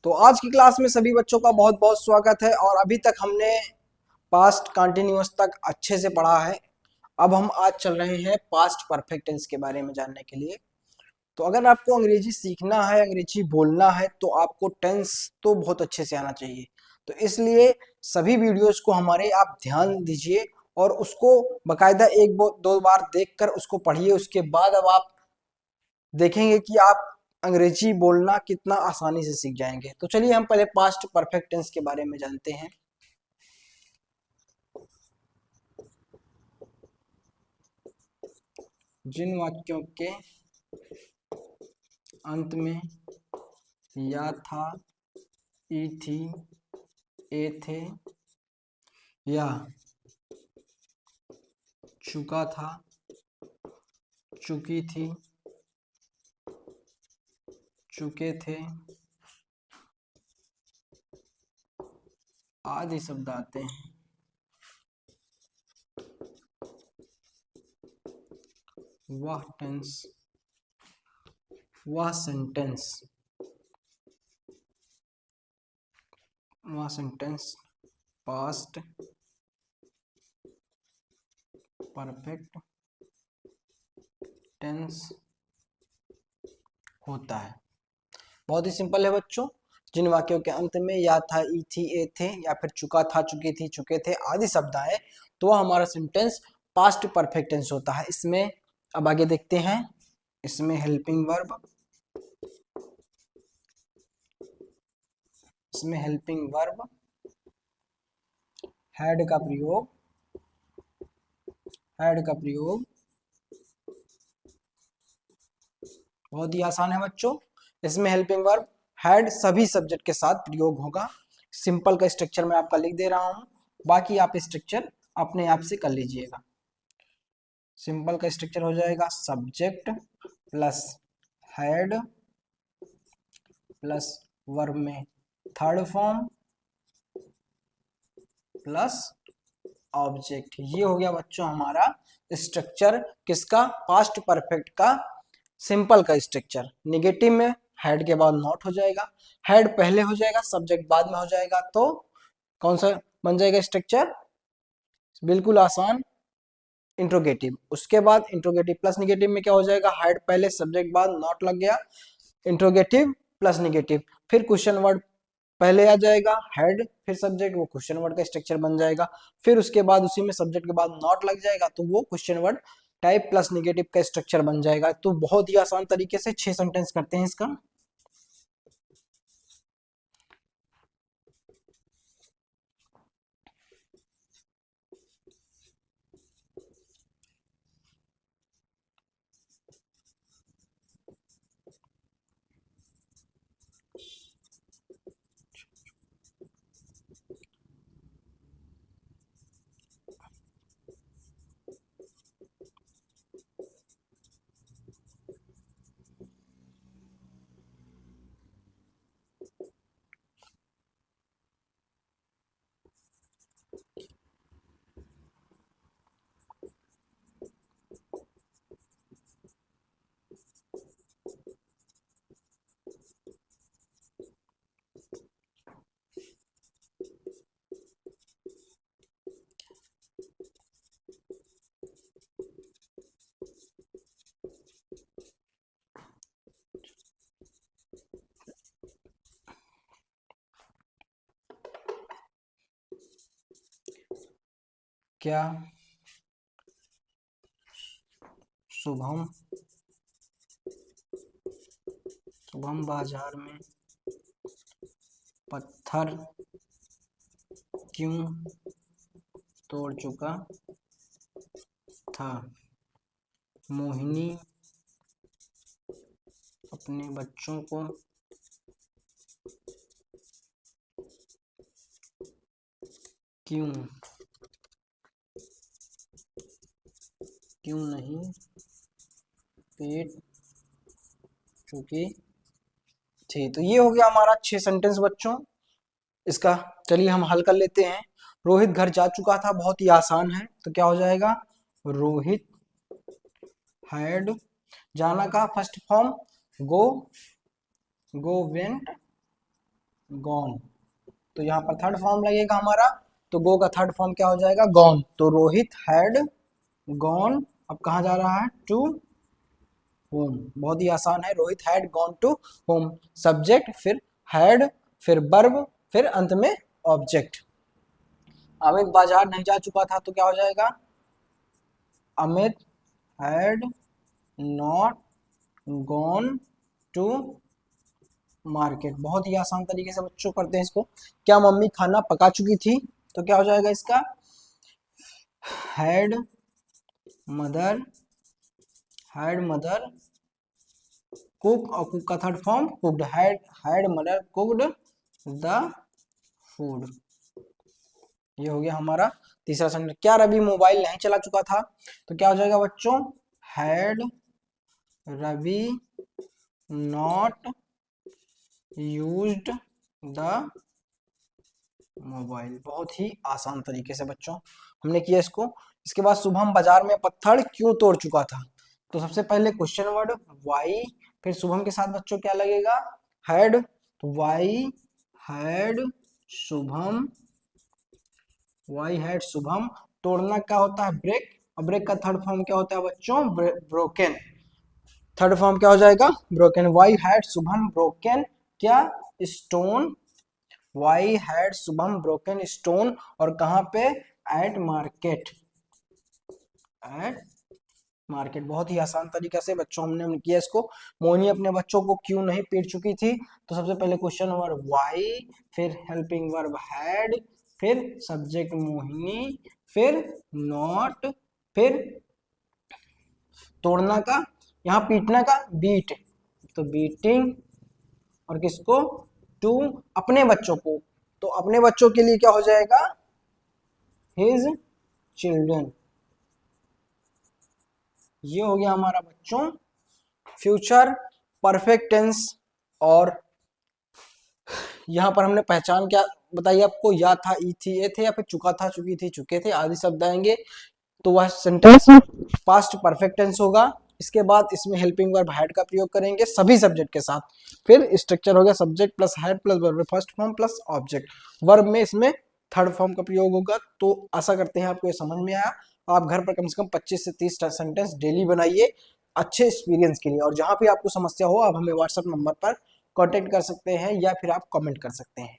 तो आज की क्लास में सभी बच्चों का बहुत बहुत स्वागत है। और अभी तक हमने पास्ट कंटिन्यूअस तक अच्छे से पढ़ा है। अब हम आज चल रहे हैं पास्ट परफेक्ट टेंस के बारे में जानने के लिए। तो अगर आपको अंग्रेजी सीखना है, अंग्रेजी बोलना है, तो आपको टेंस तो बहुत अच्छे से आना चाहिए। तो इसलिए सभी वीडियोस को हमारे आप ध्यान दीजिए और उसको बकायदा एक दो बार देखकर उसको पढ़िए। उसके बाद अब आप देखेंगे कि आप अंग्रेजी बोलना कितना आसानी से सीख जाएंगे। तो चलिए हम पहले पास्ट परफेक्ट टेंस के बारे में जानते हैं। जिन वाक्यों के अंत में या था, ई थी, ए थे या चुका था, चुकी थी, चुके थे आदि शब्द आते हैं, वह टेंस, वह सेंटेंस, पास्ट परफेक्ट टेंस होता है। बहुत ही सिंपल है बच्चों। जिन वाक्यों के अंत में या था, ई थी, ए थे या फिर चुका था, चुकी थी, चुके थे आदि शब्द आए तो वह हमारा सेंटेंस पास्ट परफेक्ट टेंस होता है। इसमें अब आगे देखते हैं। इसमें हेल्पिंग वर्ब, हैड का प्रयोग, बहुत ही आसान है बच्चों। इसमें हेल्पिंग वर्ब हैड सभी सब्जेक्ट के साथ प्रयोग होगा। सिंपल का स्ट्रक्चर मैं आपका लिख दे रहा हूं, बाकी आप स्ट्रक्चर अपने आप से कर लीजिएगा। सिंपल का स्ट्रक्चर हो जाएगा subject plus had plus verb में थर्ड फॉर्म प्लस ऑब्जेक्ट। ये हो गया बच्चों हमारा स्ट्रक्चर किसका, पास्ट परफेक्ट का। सिंपल का स्ट्रक्चर निगेटिव में हेड के बाद नॉट हो जाएगा, हेड पहले हो जाएगा, सब्जेक्ट बाद में हो जाएगा। तो कौन सा बन जाएगा स्ट्रक्चर, बिल्कुल आसान, इंट्रोगेटिव। उसके बाद इंट्रोगेटिव प्लस निगेटिव में क्या हो जाएगा, हेड पहले सब्जेक्ट बाद नॉट लग गया, इंट्रोगेटिव प्लस निगेटिव। फिर क्वेश्चन वर्ड पहले आ जाएगा, हेड फिर सब्जेक्ट, वो क्वेश्चन वर्ड का स्ट्रक्चर बन जाएगा। फिर उसके बाद उसी में सब्जेक्ट के बाद नॉट लग जाएगा तो वो question word type plus negative का स्ट्रक्चर बन जाएगा। तो बहुत ही आसान तरीके से 6 सेंटेंस करते हैं इसका। क्या शुभम बाजार में पत्थर क्यों तोड़ चुका था, मोहिनी अपने बच्चों को क्यों नहीं पेट चुकी थी। तो ये हो गया हमारा 6 सेंटेंस बच्चों। इसका चलिए हम हल कर लेते हैं। रोहित घर जा चुका था, बहुत ही आसान है। तो क्या हो जाएगा, रोहित हैड, जाना का फर्स्ट फॉर्म गो, वेंट, गॉन। तो यहाँ पर थर्ड फॉर्म लगेगा हमारा, तो गो का थर्ड फॉर्म क्या हो जाएगा, गॉन। तो रोहित हैड गॉन, अब कहाँ जा रहा है, टू होम। बहुत ही आसान है, Rohit had gone to home. Subject, फिर हैड, फिर वर्ब, फिर अंत में ऑब्जेक्ट। अमित बाजार नहीं जा चुका था, तो क्या हो जाएगा, Amit had not gone to market. बहुत ही आसान तरीके से बच्चों करते हैं इसको। क्या मम्मी खाना पका चुकी थी, तो क्या हो जाएगा इसका, हैड मदर कुक, और कुक का third form cooked, had mother cooked the food. ये हो गया हमारा तीसरा सेंटेंस। क्या रवि मोबाइल नहीं चला चुका था, तो क्या हो जाएगा बच्चों, had Ravi not used the mobile. बहुत ही आसान तरीके से बच्चों हमने किया इसको। इसके बाद शुभम बाजार में पत्थर क्यों तोड़ चुका था, तो सबसे पहले क्वेश्चन वर्ड वाई, फिर शुभम के साथ बच्चों क्या लगेगा, हैड। तो वाई हैड शुभम, तोड़ना क्या होता है, ब्रेक, और ब्रेक का थर्ड फॉर्म क्या होता है बच्चों, ब्रोकन। थर्ड फॉर्म क्या हो जाएगा, broken. Why had Shubham broken क्या, stone. Why had Shubham broken stone, और कहां पे, एट मार्केट। बहुत ही आसान तरीके से बच्चों हमने किया इसको। मोहिनी अपने बच्चों को क्यों नहीं पीट चुकी थी, तो सबसे पहले क्वेश्चन वर्ब वाई, फिर हेल्पिंग वर्ब हैड, फिर सब्जेक्ट मोहिनी, फिर नॉट, फिर तोड़ना का, यहाँ पीटना का बीट, तो बीटिंग, और किसको, टू अपने बच्चों को, तो अपने बच्चों के लिए क्या हो जाएगा, हिज चिल्ड्रन। ये हो गया हमारा बच्चों फ्यूचर परफेक्ट टेंस। और यहाँ पर हमने पहचान क्या बताई आपको, या था, ई थी, ए थे, या फिर चुका था, चुकी थी, चुके थे आदि शब्द आएंगे, तो वह सेंटेंस पास्ट परफेक्ट टेंस होगा। इसके बाद इसमें हेल्पिंग वर्ब हैड का प्रयोग करेंगे सभी सब्जेक्ट के साथ। फिर स्ट्रक्चर हो गया subject plus had plus verb, first form plus object. Verb में इसमें थर्ड फॉर्म का प्रयोग होगा। तो आशा करते हैं आपको ये समझ में आया। आप घर पर कम से कम 25 से 30 सेंटेंस डेली बनाइए अच्छे एक्सपीरियंस के लिए। और जहां भी आपको समस्या हो आप हमें व्हाट्सएप नंबर पर कांटेक्ट कर सकते हैं या फिर आप कमेंट कर सकते हैं।